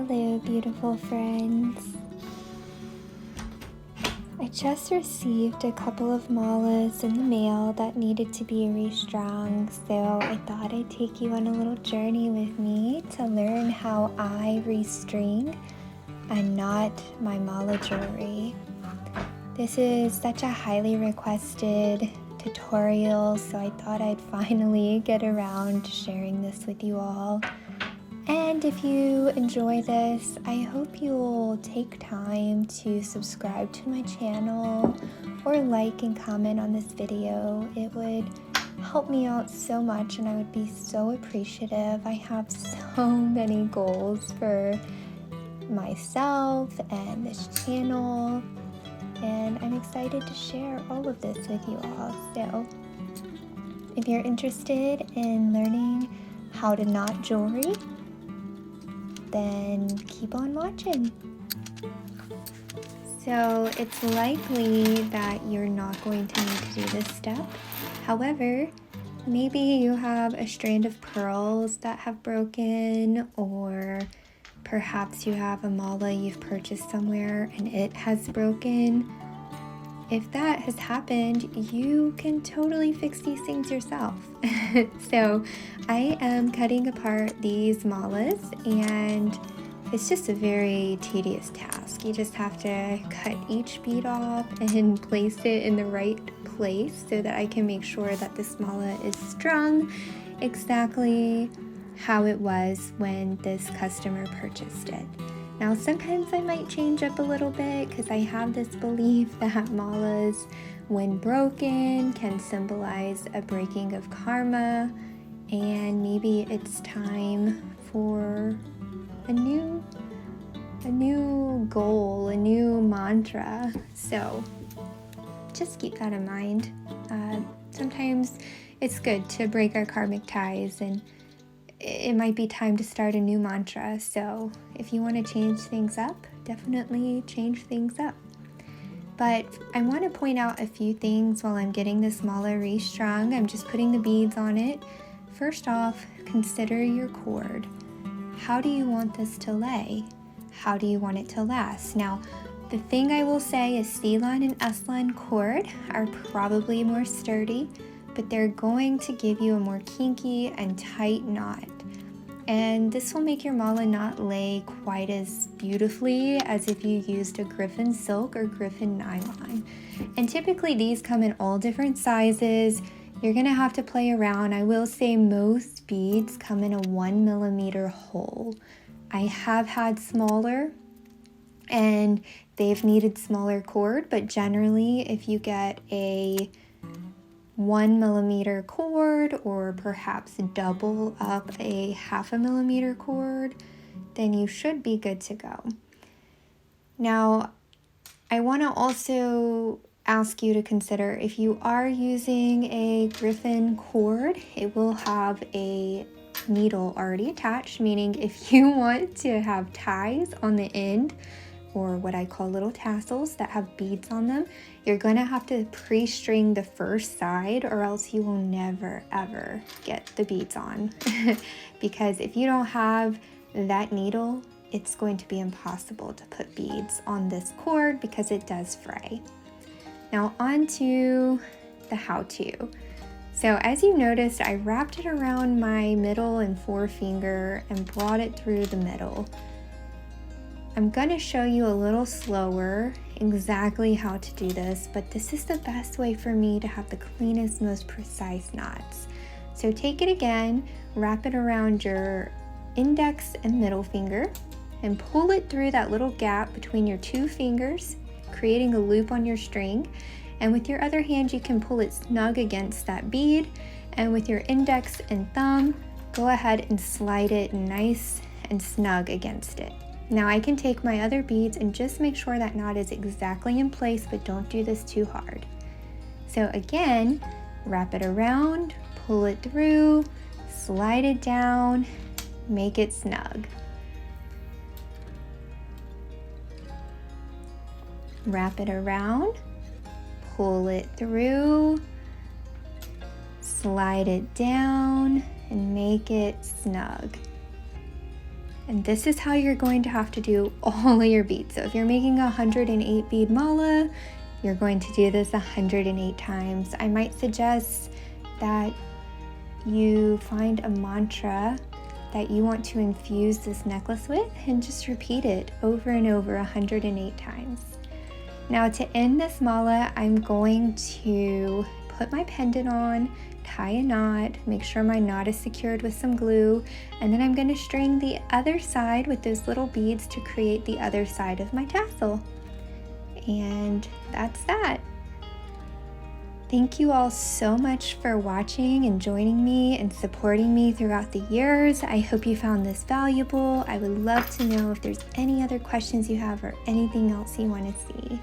Hello, beautiful friends. I just received a couple of malas in the mail that needed to be restrung, so I thought I'd take you on a little journey with me to learn how I restring and knot my mala jewelry. This is such a highly requested tutorial, so I thought I'd finally get around to sharing this with you all. And if you enjoy this, I hope you'll take time to subscribe to my channel or like and comment on this video. It would help me out so much and I would be so appreciative. I have so many goals for myself and this channel, and I'm excited to share all of this with you all. So if you're interested in learning how to knot jewelry, then keep on watching. So it's likely that you're not going to need to do this step. However, maybe you have a strand of pearls that have broken, or perhaps you have a mala you've purchased somewhere and it has broken. If that has happened, you can totally fix these things yourself. So I am cutting apart these malas, and it's just a very tedious task. You just have to cut each bead off and place it in the right place so that I can make sure that this mala is strung exactly how it was when this customer purchased it. Now, sometimes I might change up a little bit because I have this belief that malas, when broken, can symbolize a breaking of karma, and maybe it's time for a new goal, a new mantra. So just keep that in mind. Sometimes it's good to break our karmic ties, and it might be time to start a new mantra. So if you want to change things up, definitely change things up. But I want to point out a few things while I'm getting this mala restrung. I'm just putting the beads on it. First off, consider your cord. How do you want this to lay? How do you want it to last? Now, the thing I will say is C-line and S-line cord are probably more sturdy, but they're going to give you a more kinky and tight knot. And this will make your mala not lay quite as beautifully as if you used a griffin silk or griffin nylon. And typically these come in all different sizes. You're gonna have to play around. I will say most beads come in a 1 millimeter hole. I have had smaller and they've needed smaller cord, but generally if you get a 1 millimeter cord, or perhaps double up a 0.5 millimeter cord, then you should be good to go. Now, I want to also ask you to consider, if you are using a griffin cord, it will have a needle already attached, meaning if you want to have ties on the end, or what I call little tassels that have beads on them, you're going to have to pre-string the first side, or else you will never ever get the beads on. Because if you don't have that needle, it's going to be impossible to put beads on this cord because it does fray. Now on to the how-to. So as you noticed, I wrapped it around my middle and forefinger and brought it through the middle. I'm going to show you a little slower exactly how to do this, but this is the best way for me to have the cleanest, most precise knots. So take it again, wrap it around your index and middle finger, and pull it through that little gap between your two fingers, creating a loop on your string. And with your other hand, you can pull it snug against that bead, and with your index and thumb, go ahead and slide it nice and snug against it. Now I can take my other beads and just make sure that knot is exactly in place, but don't do this too hard. So again, wrap it around, pull it through, slide it down, make it snug. Wrap it around, pull it through, slide it down, and make it snug. And this is how you're going to have to do all of your beads. So if you're making a 108 bead mala, you're going to do this 108 times. I might suggest that you find a mantra that you want to infuse this necklace with and just repeat it over and over 108 times. Now to end this mala, I'm going to put my pendant on, tie a knot, make sure my knot is secured with some glue, and then I'm going to string the other side with those little beads to create the other side of my tassel. And that's that. Thank you all so much for watching and joining me and supporting me throughout the years. I hope you found this valuable. I would love to know if there's any other questions you have or anything else you want to see.